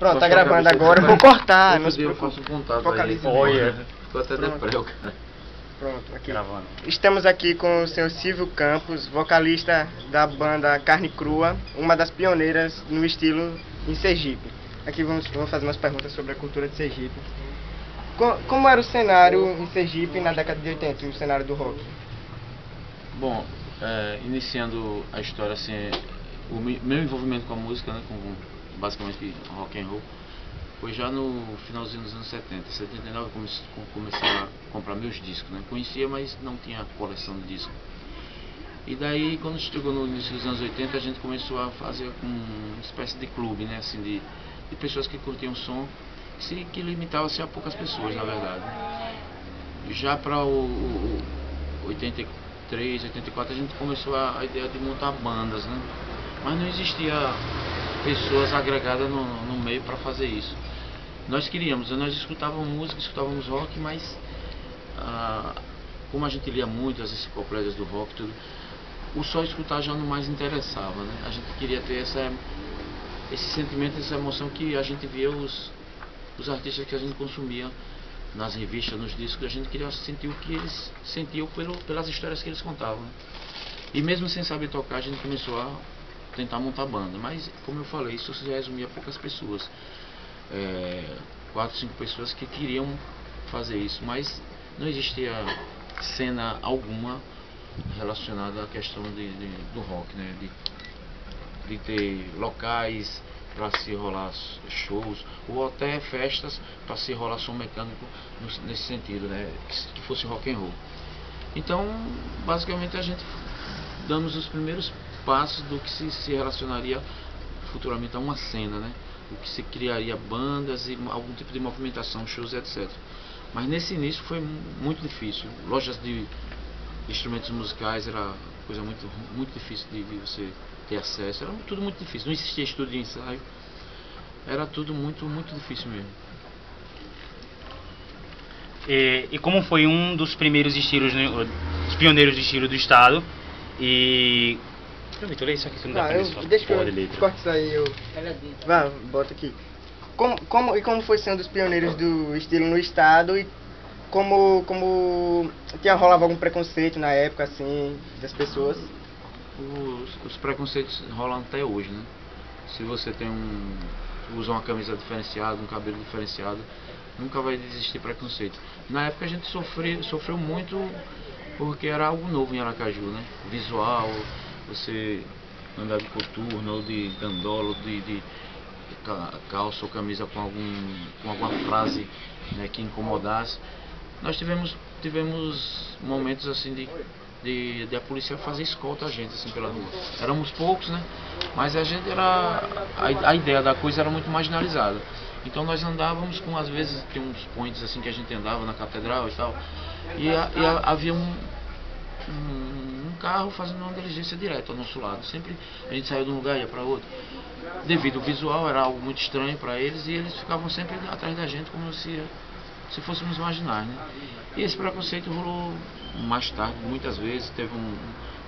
Pronto, tá gravando agora, eu vou cortar. Não se Eu preocupe. faço um contato Focalize. aí. Olha. Ficou até depreu, cara. Pronto, aqui. Gravando. Estamos aqui com o senhor Silvio Campos, vocalista da banda Carne Crua, uma das pioneiras no estilo em Sergipe. Aqui vamos fazer umas perguntas sobre a cultura de Sergipe. Como era o cenário em Sergipe na década de 80, o cenário do rock? Bom, iniciando a história assim, o meu envolvimento com a música, né, com basicamente rock and roll, foi já no finalzinho dos anos 70, 79 eu comecei a comprar meus discos, né? Conhecia, mas não tinha coleção de discos. E daí, quando chegou no início dos anos 80, a gente começou a fazer uma espécie de clube, né, assim, de pessoas que curtiam som, que limitava-se a poucas pessoas, na verdade. Já para o 83, 84, a gente começou a ideia de montar bandas, né? Mas não existia pessoas agregadas no meio para fazer isso. Nós escutávamos música, escutávamos rock, mas como a gente lia muito as enciclopédias do rock, tudo, o só escutar já não mais interessava, né? A gente queria ter esse sentimento, essa emoção que a gente via os artistas que a gente consumia nas revistas, nos discos. A gente queria sentir o que eles sentiam pelas histórias que eles contavam, né? E mesmo sem saber tocar, a gente começou a tentar montar banda, mas como eu falei, isso se resumia a poucas pessoas, 4, 5 pessoas que queriam fazer isso, mas não existia cena alguma relacionada à questão do rock, né? De ter locais para se rolar shows, ou até festas para se rolar som mecânico nesse sentido, né? Que fosse rock and roll. Então, basicamente, a gente damos os primeiros passos do que se relacionaria futuramente a uma cena, né? O que se criaria bandas e algum tipo de movimentação, shows, etc. Mas nesse início foi muito difícil. Lojas de instrumentos musicais era coisa muito difícil de você ter acesso. Era tudo muito difícil. Não existia estúdio de ensaio. Era tudo muito difícil mesmo. E como foi um dos primeiros estilos, os pioneiros do estilo do estado, e... Vitor, lê isso aqui que não dá pra ler só deixa porra de eu letra. corta isso aí, Vá, bota aqui. Como foi ser um dos pioneiros do estilo no estado e como rolava algum preconceito na época, assim, das pessoas? Os preconceitos rolam até hoje, né? Se você usa uma camisa diferenciada, um cabelo diferenciado, nunca vai existir preconceito. Na época a gente sofreu muito porque era algo novo em Aracaju, né? Visual, você andar de coturno ou de gandolo, de calça ou camisa com alguma frase, né, que incomodasse. Nós tivemos momentos assim de a polícia fazer escolta a gente assim pela rua. Éramos poucos, né? Mas a gente a ideia da coisa era muito marginalizada. Então nós andávamos com, às vezes, tem uns pontos assim que a gente andava na catedral e tal, e havia um carro fazendo uma diligência direta ao nosso lado. Sempre a gente saiu de um lugar e ia para outro. Devido ao visual, era algo muito estranho para eles, e eles ficavam sempre atrás da gente como se fôssemos marginais, né? E esse preconceito rolou mais tarde, muitas vezes. Teve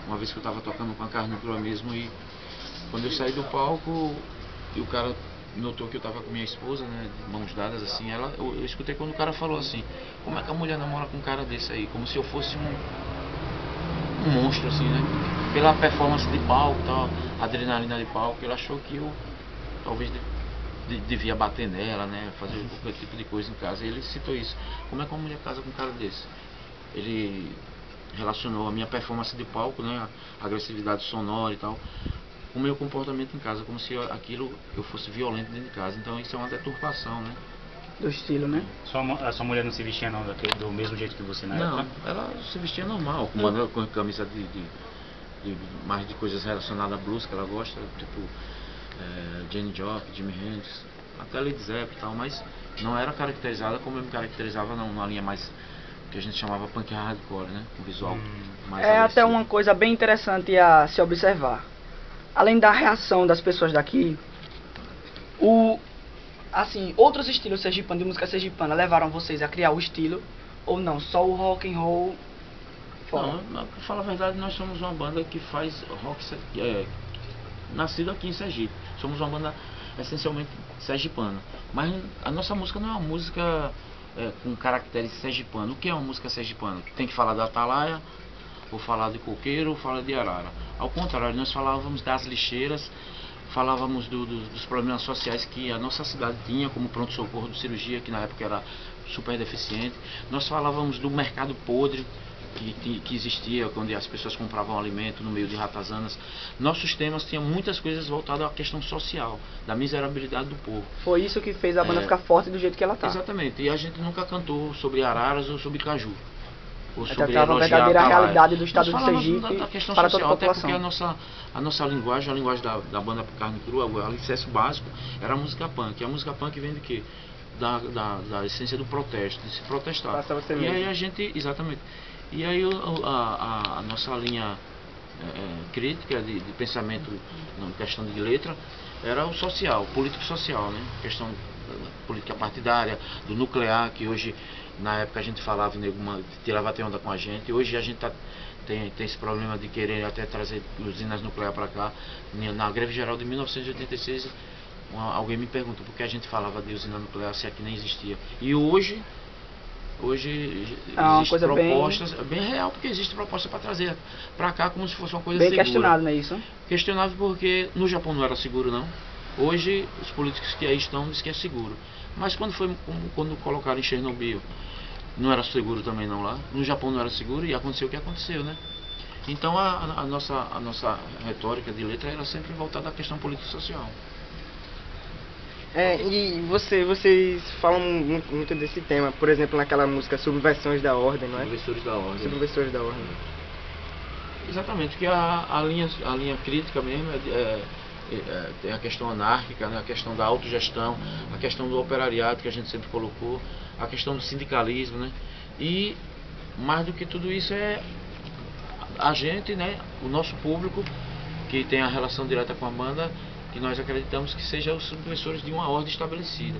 uma vez que eu estava tocando com a Carne Crua mesmo, e quando eu saí do palco e o cara notou que eu estava com minha esposa, né, de mãos dadas assim, eu escutei quando o cara falou assim: como é que a mulher namora com um cara desse aí? Como se eu fosse um monstro, assim, né? Pela performance de palco, tal, adrenalina de palco. Ele achou que eu talvez devia bater nela, né? Fazer qualquer tipo de coisa em casa. E ele citou isso: como é que uma mulher casa com um cara desse? Ele relacionou a minha performance de palco, né, a agressividade sonora e tal, com o meu comportamento em casa, como se eu fosse violento dentro de casa. Então isso é uma deturpação, né? Do estilo, né? A sua mulher não se vestia não do mesmo jeito que você na época? Não, ela se vestia normal, com camisa mais de coisas relacionadas a blues que ela gosta, tipo Jane Joplin, Jimi Hendrix, até Led Zeppelin e tal, mas não era caracterizada como eu me caracterizava numa linha mais que a gente chamava punk hardcore, né? Um visual mais É agressivo. até uma coisa bem interessante a se observar. Além da reação das pessoas daqui, outros estilos sergipanos, de música sergipana, levaram vocês a criar o estilo, ou não? Só o rock and roll fora? Não, pra falar a verdade, nós somos uma banda que faz rock nascida aqui em Sergipe. Somos uma banda essencialmente sergipana. Mas a nossa música não é uma música com caracteres sergipano. O que é uma música sergipana? Tem que falar da atalaia, ou falar de coqueiro, ou falar de arara. Ao contrário, nós falávamos das lixeiras, falávamos dos problemas sociais que a nossa cidade tinha, como pronto-socorro de cirurgia, que na época era super deficiente. Nós falávamos do mercado podre, que existia, onde as pessoas compravam alimento no meio de ratazanas. Nossos temas tinham muitas coisas voltadas à questão social, da miserabilidade do povo. Foi isso que fez a banda ficar forte do jeito que ela tá. Exatamente, e a gente nunca cantou sobre araras ou sobre caju. Ou sobre tratava a verdadeira realidade do estado de Sergipe da questão para social, toda a população. até porque a nossa linguagem, a linguagem da banda Carne Crua, o alicerce básico, era a música punk. E a música punk vem de quê? Da essência do protesto, de se protestar. E aí a gente, exatamente. E aí a nossa linha crítica de pensamento na questão de letra era o social, político-social, né? Questão política partidária, do nuclear, que hoje, na época a gente falava, tirava até onda com a gente. Hoje a gente tem esse problema de querer até trazer usinas nucleares para cá. Na greve geral de 1986, alguém me pergunta por que a gente falava de usina nuclear se aqui nem existia. E hoje existem propostas, bem real, porque existe proposta para trazer para cá como se fosse uma coisa bem segura. Questionado, não é isso? Questionável porque no Japão não era seguro, não. Hoje os políticos que aí estão dizem que é seguro. Mas quando colocaram em Chernobyl, não era seguro também não lá. No Japão não era seguro e aconteceu o que aconteceu, né? Então a nossa retórica de letra era sempre voltada à questão político-social. E vocês falam muito desse tema, por exemplo, naquela música Subversões da Ordem, não é? Subversores da Ordem. Subversores da Ordem. Exatamente, porque a linha crítica mesmo tem a questão anárquica, né? A questão da autogestão, a questão do operariado que a gente sempre colocou, a questão do sindicalismo, né? E mais do que tudo isso é a gente, né? O nosso público, que tem a relação direta com a banda, que nós acreditamos que sejam os subversores de uma ordem estabelecida.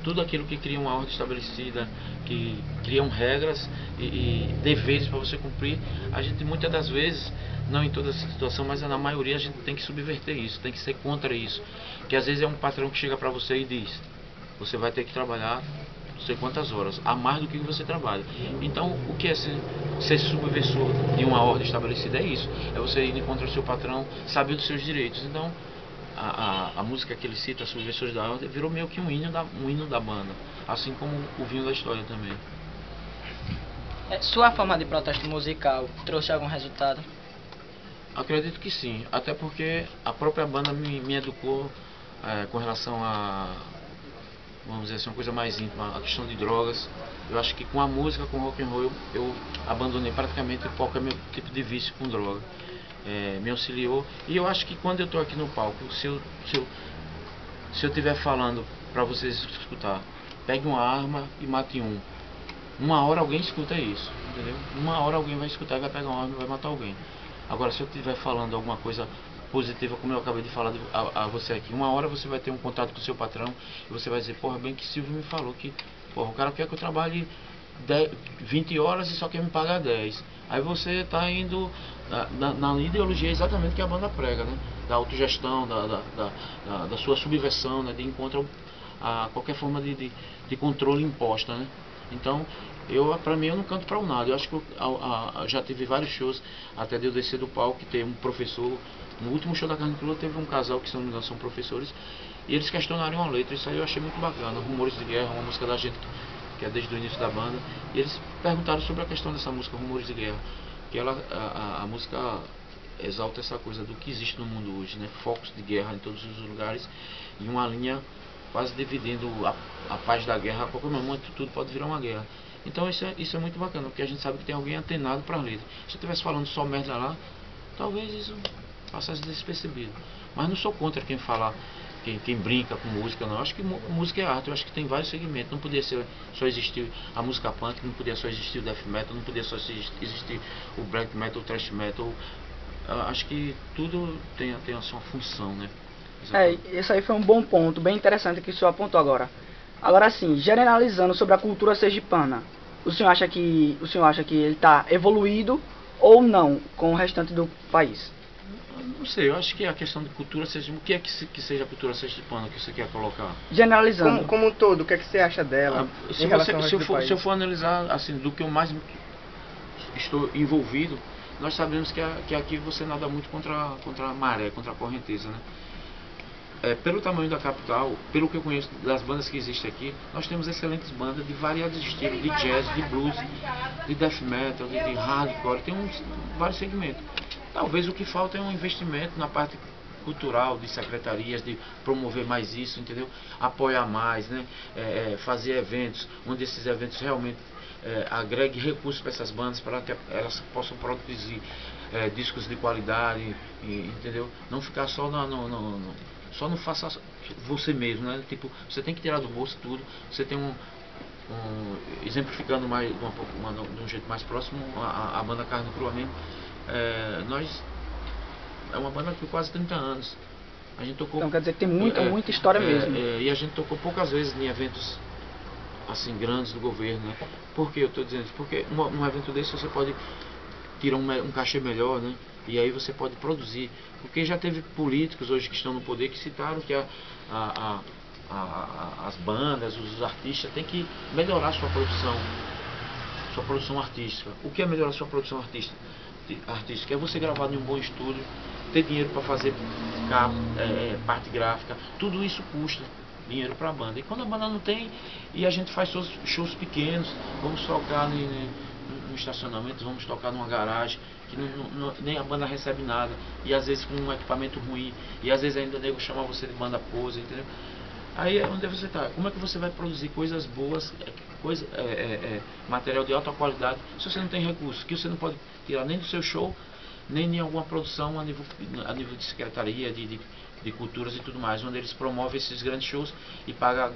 Tudo aquilo que cria uma ordem estabelecida, que criam regras e deveres para você cumprir, a gente muitas das vezes, não em toda situação, mas na maioria a gente tem que subverter isso, tem que ser contra isso. Que às vezes é um patrão que chega para você e diz: você vai ter que trabalhar não sei quantas horas, a mais do que você trabalha. Então, o que é ser subversor de uma ordem estabelecida? É isso, é você ir contra o seu patrão, saber dos seus direitos. Então, a música que ele cita, Subversores da Ordem, virou meio que um hino da banda, assim como o vinho da história também. Sua forma de protesto musical trouxe algum resultado? Acredito que sim, até porque a própria banda me educou com relação a, vamos dizer assim, uma coisa mais íntima, a questão de drogas. Eu acho que com a música, com o rock and roll, eu abandonei praticamente qualquer meu tipo de vício com droga. Me auxiliou, e eu acho que quando eu estou aqui no palco, se eu estiver falando para vocês escutar, pegue uma arma e mate uma hora alguém escuta isso, entendeu? Uma hora alguém vai escutar e vai pegar uma arma e vai matar alguém. Agora, se eu estiver falando alguma coisa positiva, como eu acabei de falar a você aqui, uma hora você vai ter um contato com o seu patrão e você vai dizer: porra, bem que Silvio me falou que, porra, o cara quer que eu trabalhe 20 horas e só quer me pagar 10. Aí você está indo na ideologia exatamente que a banda prega, né? Da autogestão, da sua subversão, né? De encontro a qualquer forma de controle imposta, né? Então, para mim, eu não canto para o nada. Eu acho que eu já tive vários shows, até de eu descer do palco, que tem um professor. No último show da Carne Crua teve um casal que, se não me engano, são professores, e eles questionaram a letra. Isso aí eu achei muito bacana. Rumores de Guerra, uma música da gente que é desde o início da banda, e eles perguntaram sobre a questão dessa música, Rumores de Guerra, que a música exalta essa coisa do que existe no mundo hoje, né? Focos de guerra em todos os lugares, e uma linha quase dividindo a paz da guerra. A qualquer momento tudo pode virar uma guerra. Então isso é muito bacana, porque a gente sabe que tem alguém antenado para a letra. Se eu estivesse falando só merda lá, talvez isso passasse despercebido. Mas não sou contra quem fala, quem brinca com música, não. Eu acho que música é arte, eu acho que tem vários segmentos. Não podia só existir a música punk, não podia só existir o death metal, não podia só existir o black metal, o thrash metal. Eu acho que tudo tem a sua função, né? Esse aí foi um bom ponto, bem interessante que o senhor apontou agora. Agora sim, generalizando sobre a cultura sergipana, o senhor acha que ele está evoluído ou não com o restante do país? Não sei, eu acho que a questão de cultura seja... O que é que seja a cultura sergipana que você quer colocar? Generalizando. Como um todo, o que é que você acha dela? Se, em relação ao se, eu resto do for, país? se eu for analisar, assim, do que eu mais estou envolvido, nós sabemos que aqui você nada muito contra a maré, contra a correnteza, né? Pelo tamanho da capital, pelo que eu conheço das bandas que existem aqui, nós temos excelentes bandas de variados estilos, de jazz, de blues, de death metal, de hardcore, tem vários segmentos. Talvez o que falta é um investimento na parte cultural, de secretarias, de promover mais isso, entendeu? Apoiar mais, né? Fazer eventos, onde esses eventos realmente agreguem recursos para essas bandas, para que elas possam produzir discos de qualidade, entendeu? Não ficar só só não faça você mesmo, né? Tipo, você tem que tirar do bolso tudo. Você tem exemplificando mais de um jeito mais próximo, a banda Carne Crua mesmo. Nós é uma banda com quase 30 anos. A gente tocou. Então quer dizer que tem muita história mesmo. E a gente tocou poucas vezes em eventos assim grandes do governo, né? Por que eu estou dizendo isso? Porque num evento desse você pode tirar um cachê melhor, né? E aí você pode produzir. Porque já teve políticos hoje que estão no poder que citaram que as bandas, os artistas têm que melhorar sua produção artística. O que é melhorar sua produção artística? É você gravar em um bom estúdio, ter dinheiro para fazer capa, parte gráfica, tudo isso custa dinheiro para a banda. E quando a banda não tem, e a gente faz shows pequenos, vamos tocar no estacionamento, vamos tocar numa garagem, que nem a banda recebe nada, e às vezes com um equipamento ruim, e às vezes ainda o nego chama você de banda pose, entendeu? Aí é onde você está. Como é que você vai produzir coisas boas, material de alta qualidade, se você não tem recursos, que você não pode tirar nem do seu show, nem em alguma produção a nível de secretaria, de culturas e tudo mais, onde eles promovem esses grandes shows e pagam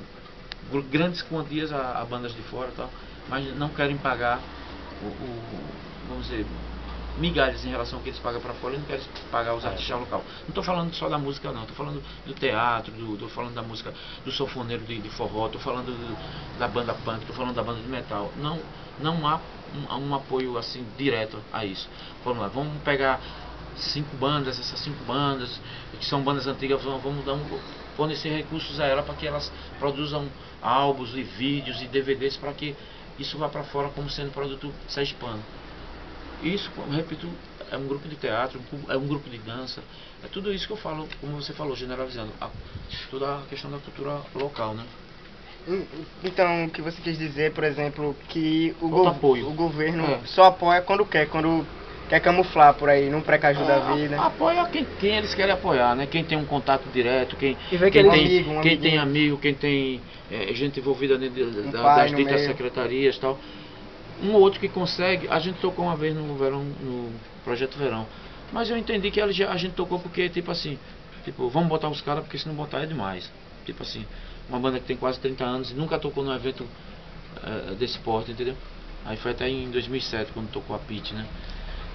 grandes quantias a bandas de fora e tal, mas não querem pagar vamos dizer, migalhas em relação ao que eles pagam para fora e não querem pagar os artistas local. Não estou falando só da música não, estou falando do teatro, estou falando da música do sanfoneiro de forró, estou falando da banda punk, estou falando da banda de metal. Não há um apoio assim direto a isso. Vamos lá, vamos pegar 5 bandas, essas 5 bandas que são bandas antigas, vamos fornecer recursos a elas para que elas produzam álbuns e vídeos e DVDs para que isso vá para fora como sendo produto sergipano. Isso, repito, é um grupo de teatro, é um grupo de dança, é tudo isso que eu falo, como você falou, generalizando, toda a questão da cultura local, né? Então, o que você quis dizer, por exemplo, que o governo só apoia quando quer camuflar por aí, num precaju da vida. Apoia quem eles querem apoiar, né? Quem tem um contato direto, quem tem amigo, quem tem gente envolvida dentro das ditas secretarias e tal. Um ou outro que consegue. A gente tocou uma vez no verão, no Projeto Verão, mas eu entendi que a gente tocou porque, tipo assim, vamos botar os caras, porque se não botar é demais. Tipo assim, uma banda que tem quase 30 anos e nunca tocou num evento desse porte, entendeu? Aí foi até em 2007 quando tocou a Pitty, né?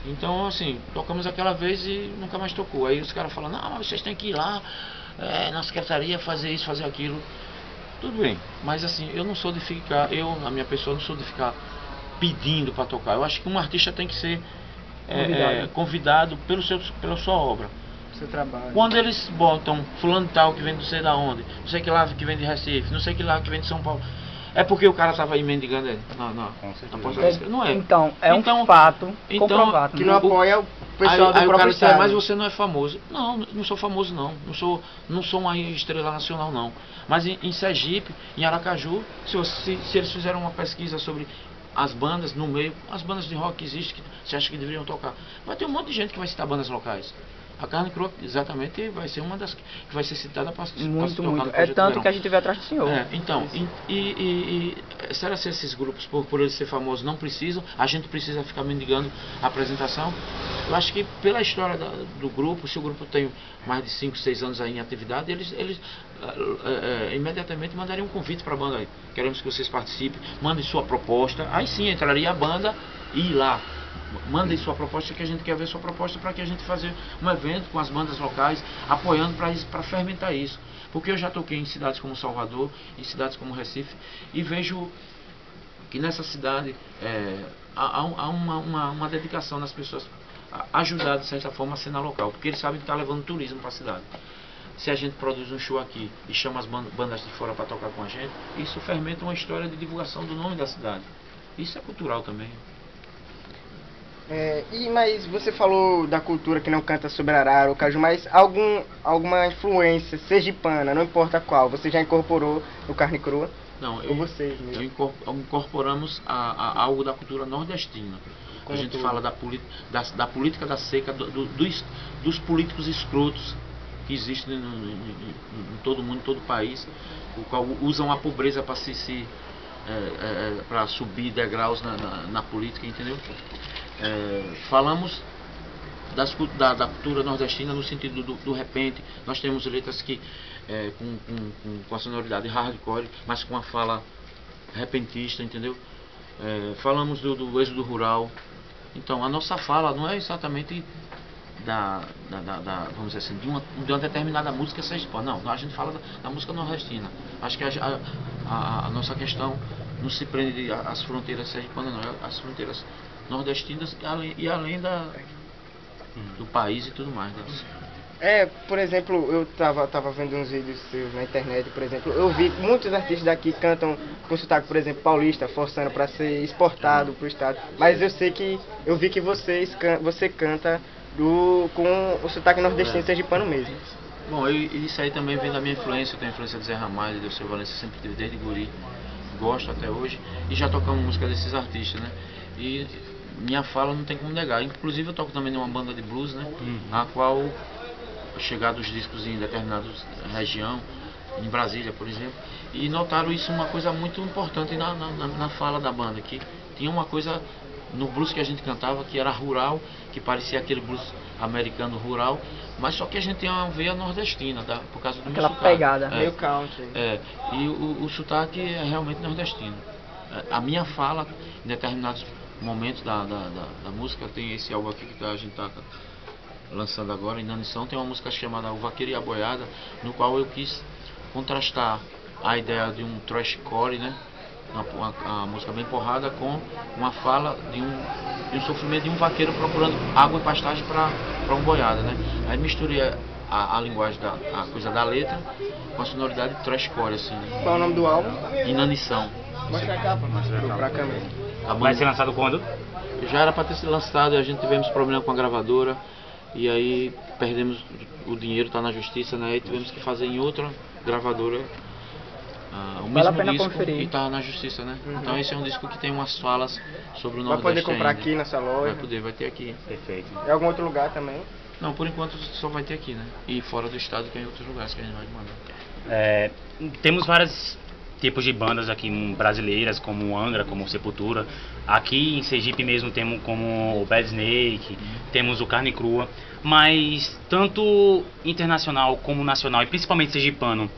Então, assim, tocamos aquela vez e nunca mais tocou. Aí os caras falam, não, vocês têm que ir lá na secretaria fazer isso, fazer aquilo. Tudo bem, mas assim, eu não sou de ficar, a minha pessoa não sou de ficar pedindo para tocar. Eu acho que um artista tem que ser convidado pela sua obra. Seu trabalho. Quando eles botam fulano tal que vem não sei da onde, não sei que lá que vem de Recife, não sei que lá que vem de São Paulo, é porque o cara estava aí mendigando na porta. Não é. Então, um fato comprovado. Que não apoia o pessoal do próprio estado. Mas você não é famoso. Não sou famoso não. Não sou uma estrela nacional não. Mas em Sergipe, em Aracaju, se eles fizeram uma pesquisa sobre as bandas no meio, as bandas de rock que existem, que você acha que deveriam tocar, vai ter um monte de gente que vai citar bandas locais. A Carne Crua, exatamente, vai ser uma das que vai ser citada para tocar no Projeto tanto Verão. que a gente veio atrás do senhor. Então, será que esses grupos, por eles ser famosos, não precisam? A gente precisa ficar mendigando a apresentação? Eu acho que pela história do grupo, se o grupo tem mais de 5, 6 anos aí em atividade, eles imediatamente mandariam um convite para a banda aí. Queremos que vocês participem, mandem sua proposta. Aí sim entraria a banda e ir lá. Mandem sua proposta, que a gente quer ver sua proposta para que a gente fazer um evento com as bandas locais, apoiando para fermentar isso. Porque eu já toquei em cidades como Salvador, em cidades como Recife, e vejo que nessa cidade há uma dedicação das pessoas ajudar de certa forma a cena local, porque eles sabem que está levando turismo para a cidade. Se a gente produz um show aqui e chama as bandas de fora para tocar com a gente, isso fermenta uma história de divulgação do nome da cidade. Isso é cultural também. Mas você falou da cultura que não canta sobre arara ou caju, mas alguma influência sergipana, não importa qual, você já incorporou no Carne Crua? Não, ou vocês mesmo? Incorporamos a algo da cultura nordestina. A gente fala da política da seca, dos políticos escrotos que existem em todo mundo, em todo o país, o qual usam a pobreza para para subir degraus na política, entendeu? Falamos da cultura nordestina no sentido do repente. Nós temos letras que com a sonoridade hardcore, mas com a fala repentista, entendeu? Falamos do êxodo rural. Então a nossa fala não é exatamente vamos dizer assim, de uma determinada música sergipana. Não, a gente fala da música nordestina. Acho que a nossa questão não se prende às fronteiras sergipanas, não, às fronteiras nordestinas e além do país e tudo mais. Por exemplo, eu tava vendo uns vídeos seus na internet, por exemplo, eu vi muitos artistas daqui cantam com sotaque, por exemplo, paulista, forçando para ser exportado pro estado, mas eu vi que você canta com o sotaque nordestino sergipano mesmo. Bom, isso aí também vem da minha influência. Eu tenho influência de Zé Ramalho, de Seu Valença, sempre tive desde guri, gosto até hoje, e já tocamos música desses artistas, né? E minha fala não tem como negar. Inclusive eu toco também numa banda de blues, né? A qual chegados os discos em determinada região, em Brasília, por exemplo, e notaram isso uma coisa muito importante na fala da banda, que tinha uma coisa no blues que a gente cantava que era rural, que parecia aquele blues americano rural, mas só que a gente tem uma veia nordestina, tá? Por causa do meu sotaque. Pegada, meio country. E o sotaque é realmente nordestino. A minha fala, em determinados momentos da música, tem esse álbum aqui que a gente está lançando agora, Inanição, tem uma música chamada O Vaqueiro e a Boiada, no qual eu quis contrastar a ideia de um thrashcore, né? Uma música bem porrada, com uma fala de um sofrimento de um vaqueiro procurando água e pastagem para um boiada, né? Aí misturei a linguagem a coisa da letra com a sonoridade thrashcore, assim, né? Qual é o nome do álbum? Inanição. Mostra a capa, pra câmera. Vai ser lançado quando? Já era para ter sido lançado, a gente tivemos problema com a gravadora e aí perdemos o dinheiro, está na justiça, né? E tivemos que fazer em outra gravadora o mesmo disco conferir. E está na justiça, né? Então esse é um disco que tem umas falas sobre o Nordeste. Vai poder comprar ainda. Aqui nessa loja? Vai ter aqui. Perfeito. Em algum outro lugar também? Não, por enquanto só vai ter aqui, né? E fora do estado, que é em outros lugares que a gente vai mandar. Temos vários tipos de bandas aqui brasileiras, como o Angra, como o Sepultura. Aqui em Sergipe mesmo temos como o Bad Snake, temos o Carne Crua. Mas tanto internacional como nacional, e principalmente sergipano,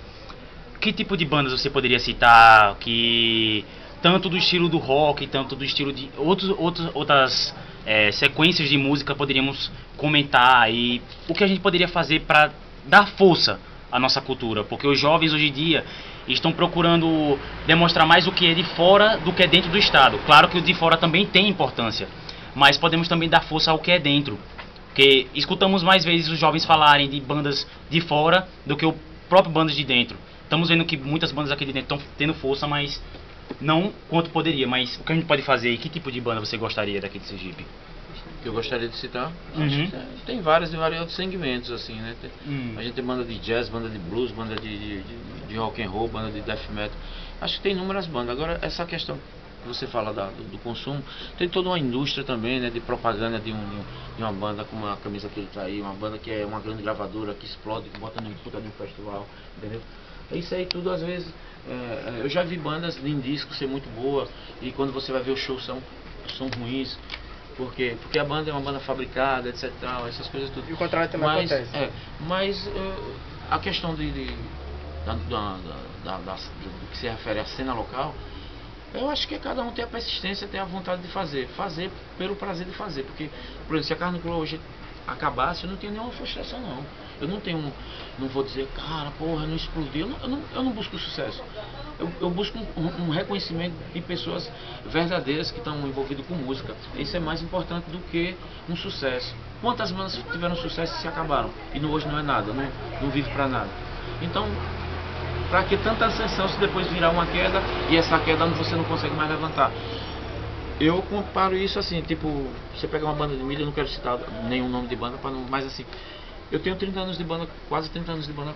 que tipo de bandas você poderia citar que tanto do estilo do rock, tanto do estilo de outras sequências de música poderíamos comentar, e o que a gente poderia fazer para dar força à nossa cultura? Porque os jovens hoje em dia estão procurando demonstrar mais o que é de fora do que é dentro do estado. Claro que o de fora também tem importância, mas podemos também dar força ao que é dentro, porque escutamos mais vezes os jovens falarem de bandas de fora do que o próprio bandas de dentro. Estamos vendo que muitas bandas aqui de dentro estão tendo força, mas não quanto poderia. Mas o que a gente pode fazer e que tipo de banda você gostaria daqui de Sergipe? Que eu gostaria de citar? Tem várias de variados segmentos, assim, né? A gente tem banda de jazz, banda de blues, banda de rock and roll, banda de death metal. Acho que tem inúmeras bandas. Agora, essa questão que você fala do consumo, tem toda uma indústria também, né, de propaganda de uma banda como a camisa que ele tá aí, uma banda que é uma grande gravadora, que explode, que bota no puta de um festival, entendeu? Isso aí tudo, às vezes, eu já vi bandas em disco ser muito boa, e quando você vai ver os shows são ruins. Por quê? Porque a banda é uma banda fabricada, etc, tal, essas coisas tudo. E o contrário também acontece. Mas a questão do que se refere à cena local, eu acho que cada um tem a persistência, tem a vontade de fazer pelo prazer de fazer. Porque, por exemplo, se a Carne Crua hoje acabasse, eu não tinha nenhuma frustração, não. Eu não vou dizer, cara, porra, não explodiu. Eu não busco sucesso. Eu busco um reconhecimento de pessoas verdadeiras que estão envolvidas com música. Isso é mais importante do que um sucesso. Quantas bandas tiveram sucesso e se acabaram? E hoje não é nada, não vive pra nada. Então, pra que tanta ascensão se depois virar uma queda e essa queda você não consegue mais levantar? Eu comparo isso assim, tipo, você pega uma banda de mídia, eu não quero citar nenhum nome de banda, mas assim, eu tenho 30 anos de banda, quase 30 anos de banda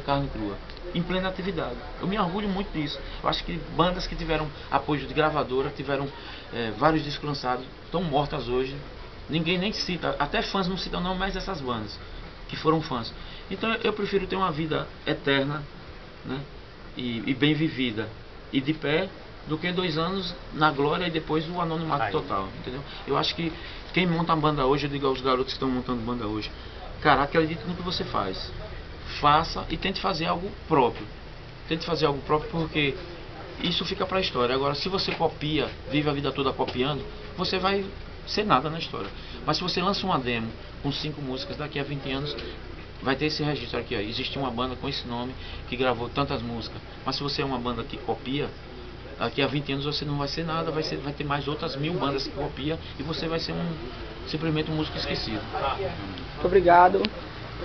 Carne Crua, em plena atividade. Eu me orgulho muito disso. Eu acho que bandas que tiveram apoio de gravadora, tiveram vários discos lançados, estão mortas hoje. Ninguém nem cita, até fãs não citam não mais essas bandas, que foram fãs. Então eu prefiro ter uma vida eterna, né, e bem vivida, e de pé, do que 2 anos na glória e depois o anonimato total, entendeu? Eu acho que quem monta uma banda hoje, eu digo aos garotos que estão montando banda hoje, cara, acredite no que você faz. Faça e tente fazer algo próprio. Tente fazer algo próprio porque isso fica pra história. Agora, se você copia, vive a vida toda copiando, você vai ser nada na história. Mas se você lança uma demo com 5 músicas, daqui a 20 anos vai ter esse registro aqui, ó. Existe uma banda com esse nome que gravou tantas músicas. Mas se você é uma banda que copia, daqui a 20 anos você não vai ser nada, vai ter mais outras 1000 bandas que copiam e você vai ser simplesmente um músico esquecido. Muito obrigado.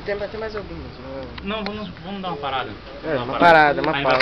Tem mais algumas? Não, vamos dar uma parada. Uma parada. Aí vai